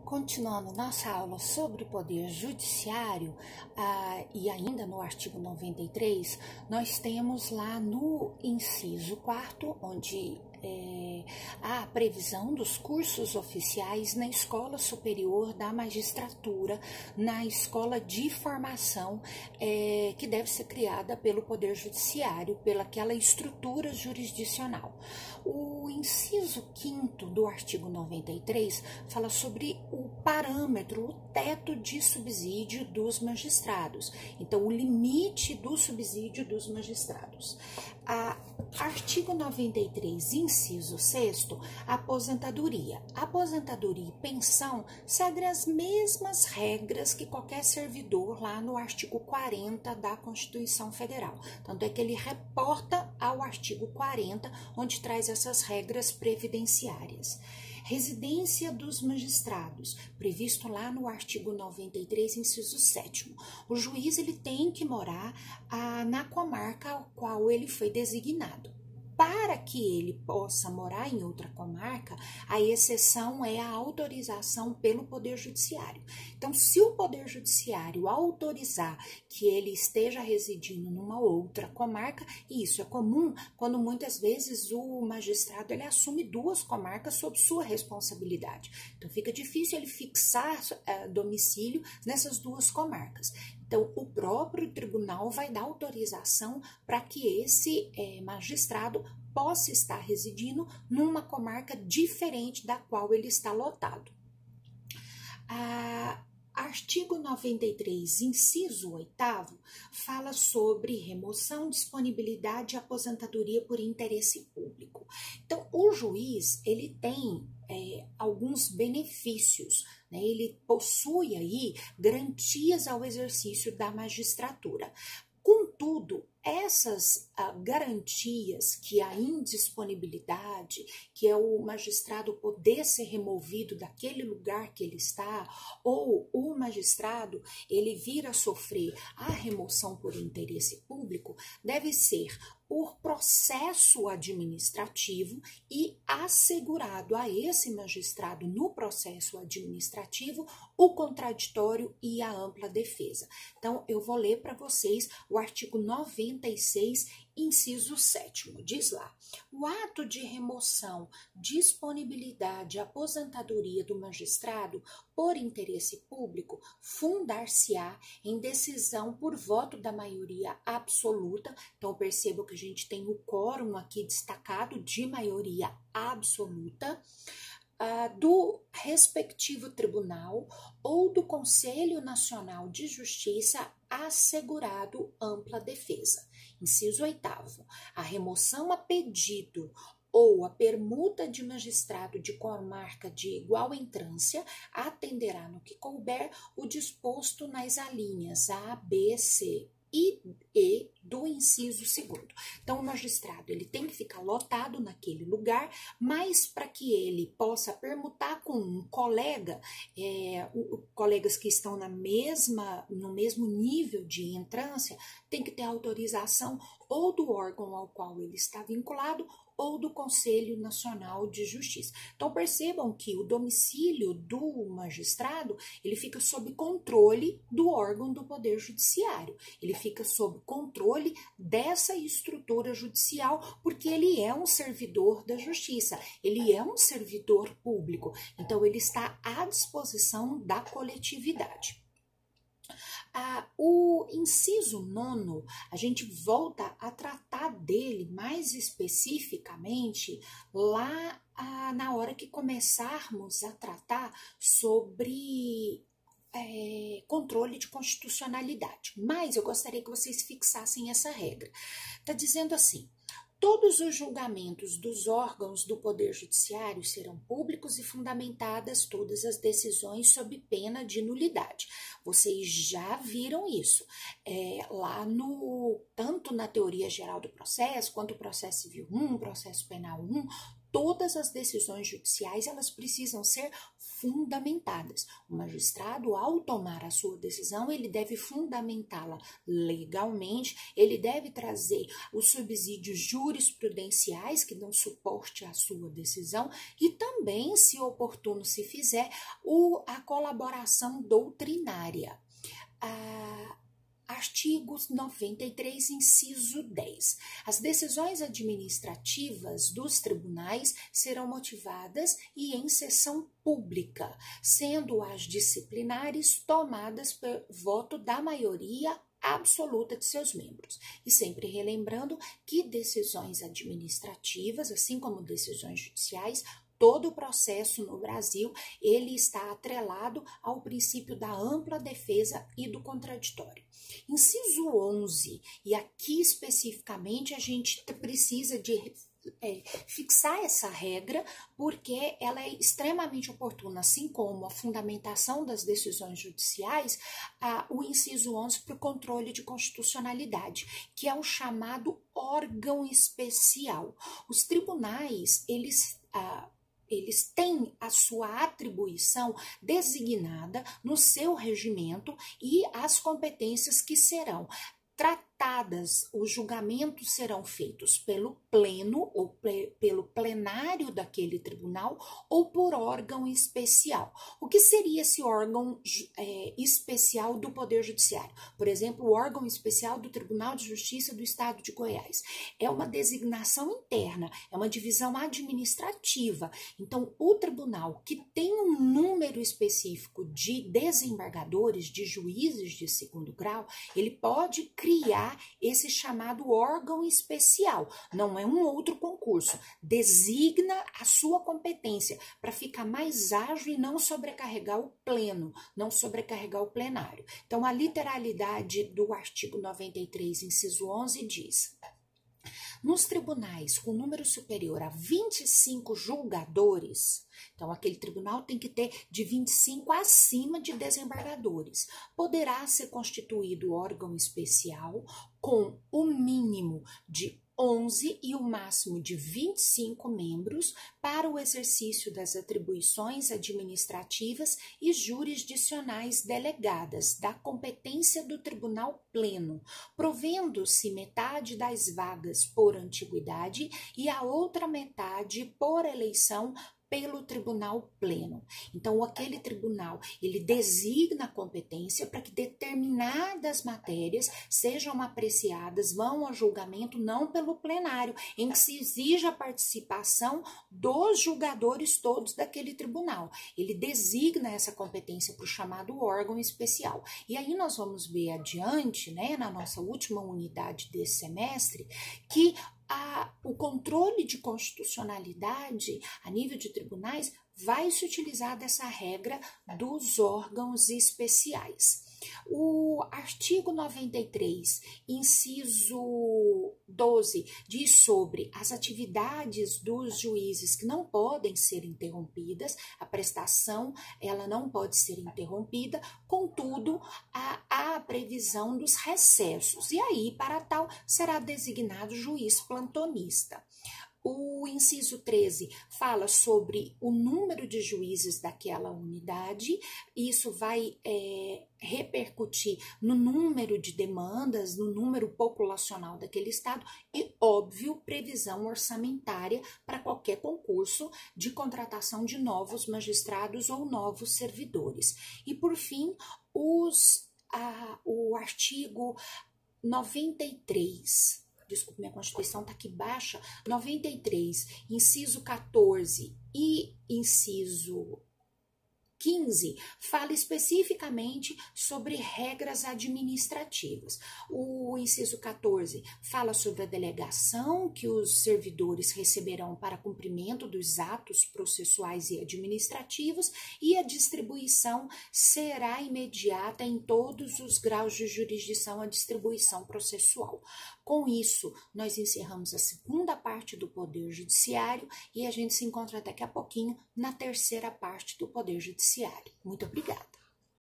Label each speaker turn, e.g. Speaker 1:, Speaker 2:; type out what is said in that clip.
Speaker 1: Continuando nossa aula sobre o Poder Judiciário, e ainda no artigo 93, nós temos lá no inciso 4º, onde há a previsão dos cursos oficiais na Escola Superior da Magistratura, na escola de formação que deve ser criada pelo Poder Judiciário, pelaquela estrutura jurisdicional. O inciso 5º do artigo 93 fala sobre o parâmetro, o teto de subsídio dos magistrados. Então, o limite do subsídio dos magistrados. Artigo 93, inciso 6º, aposentadoria. Aposentadoria e pensão seguem as mesmas regras que qualquer servidor lá no artigo 40 da Constituição Federal. Tanto é que ele reporta ao artigo 40, onde traz essas regras previdenciárias. Residência dos magistrados, previsto lá no artigo 93, inciso 7º. O juiz ele tem que morar na comarca ao qual ele foi designado. Para que ele possa morar em outra comarca, a exceção é a autorização pelo Poder Judiciário. Então, se o Poder Judiciário autorizar que ele esteja residindo numa outra comarca, e isso é comum quando muitas vezes o magistrado ele assume duas comarcas sob sua responsabilidade. Então, fica difícil ele fixar domicílio nessas duas comarcas. Então, o próprio tribunal vai dar autorização para que esse magistrado possa estar residindo numa comarca diferente da qual ele está lotado. Artigo 93, inciso 8º, fala sobre remoção, disponibilidade e aposentadoria por interesse público. Então, o juiz, ele tem alguns benefícios, né? Ele possui aí garantias ao exercício da magistratura. Contudo, essas garantias, que a indisponibilidade, que é o magistrado poder ser removido daquele lugar que ele está, ou o magistrado ele vir a sofrer a remoção por interesse público, deve ser por processo administrativo e assegurado a esse magistrado no processo administrativo o contraditório e a ampla defesa. Então, eu vou ler para vocês o artigo 96, inciso 7º, diz lá: o ato de remoção, disponibilidade e aposentadoria do magistrado por interesse público fundar-se-á em decisão por voto da maioria absoluta. Então, perceba que a gente tem o quórum aqui destacado de maioria absoluta, do respectivo tribunal ou do Conselho Nacional de Justiça, assegurado ampla defesa. Inciso 8º, a remoção a pedido ou a permuta de magistrado de comarca de igual entrância atenderá no que couber o disposto nas alíneas A, B, C e E do inciso 2º. Então, o magistrado ele tem que ficar lotado naquele lugar, mas para que ele possa permutar com um colega, colegas que estão no mesmo nível de entrância, tem que ter autorização ou do órgão ao qual ele está vinculado ou do Conselho Nacional de Justiça. Então, percebam que o domicílio do magistrado, ele fica sob controle do órgão do Poder Judiciário. Ele fica sob controle dessa estrutura judicial, porque ele é um servidor da justiça, ele é um servidor público. Então, ele está à disposição da coletividade. O inciso 9º, a gente volta a tratar dele mais especificamente lá na hora que começarmos a tratar sobre controle de constitucionalidade. Mas eu gostaria que vocês fixassem essa regra. Está dizendo assim: todos os julgamentos dos órgãos do Poder Judiciário serão públicos e fundamentadas todas as decisões sob pena de nulidade. Vocês já viram isso lá tanto na teoria geral do processo, quanto o processo civil 1, processo penal 1, todas as decisões judiciais, elas precisam ser fundamentadas. O magistrado, ao tomar a sua decisão, ele deve fundamentá-la legalmente, ele deve trazer os subsídios jurisprudenciais que dão suporte à sua decisão e também, se oportuno se fizer, a colaboração doutrinária. Artigo 93, inciso 10. As decisões administrativas dos tribunais serão motivadas e em sessão pública, sendo as disciplinares tomadas por voto da maioria absoluta de seus membros. E sempre relembrando que decisões administrativas, assim como decisões judiciais, todo o processo no Brasil, ele está atrelado ao princípio da ampla defesa e do contraditório. Inciso 11, e aqui especificamente a gente precisa de fixar essa regra, porque ela é extremamente oportuna, assim como a fundamentação das decisões judiciais, o inciso 11 para o controle de constitucionalidade, que é o chamado órgão especial. Os tribunais, eles têm a sua atribuição designada no seu regimento e as competências que serão tratadas, os julgamentos serão feitos pelo pleno ou pelo plenário daquele tribunal ou por órgão especial. O que seria esse órgão especial do Poder Judiciário? Por exemplo, o órgão especial do Tribunal de Justiça do Estado de Goiás. É uma designação interna, é uma divisão administrativa. Então, o tribunal que tem um número específico de desembargadores, de juízes de segundo grau, ele pode criar esse chamado órgão especial. Não é um outro concurso. Designa a sua competência para ficar mais ágil e não sobrecarregar o pleno, não sobrecarregar o plenário. Então, a literalidade do artigo 93, inciso 11, diz: nos tribunais com número superior a 25 julgadores, então aquele tribunal tem que ter de 25 acima de desembargadores, poderá ser constituído órgão especial com o mínimo de 11 e o máximo de 25 membros para o exercício das atribuições administrativas e jurisdicionais delegadas da competência do Tribunal Pleno, provendo-se metade das vagas por antiguidade e a outra metade por eleição pelo Tribunal Pleno. Então, aquele tribunal, ele designa a competência para que determinadas matérias sejam apreciadas, vão a julgamento não pelo plenário, em que se exige a participação dos julgadores todos daquele tribunal. Ele designa essa competência para o chamado órgão especial. E aí nós vamos ver adiante, né, na nossa última unidade desse semestre, que o controle de constitucionalidade a nível de tribunais vai se utilizar dessa regra dos órgãos especiais. O artigo 93, inciso 12, diz sobre as atividades dos juízes que não podem ser interrompidas, a prestação ela não pode ser interrompida, contudo, há a previsão dos recessos, e aí, para tal, será designado juiz plantonista. O inciso 13 fala sobre o número de juízes daquela unidade, isso vai repercutir no número de demandas, no número populacional daquele estado e, óbvio, previsão orçamentária para qualquer concurso de contratação de novos magistrados ou novos servidores. E, por fim, o artigo 93. Desculpa, minha Constituição está aqui baixa, 93, inciso 14 e inciso 15, fala especificamente sobre regras administrativas. O inciso 14 fala sobre a delegação que os servidores receberão para cumprimento dos atos processuais e administrativos, e a distribuição será imediata em todos os graus de jurisdição, a distribuição processual. Com isso, nós encerramos a segunda parte do Poder Judiciário e a gente se encontra daqui a pouquinho na terceira parte do Poder Judiciário. Muito obrigada.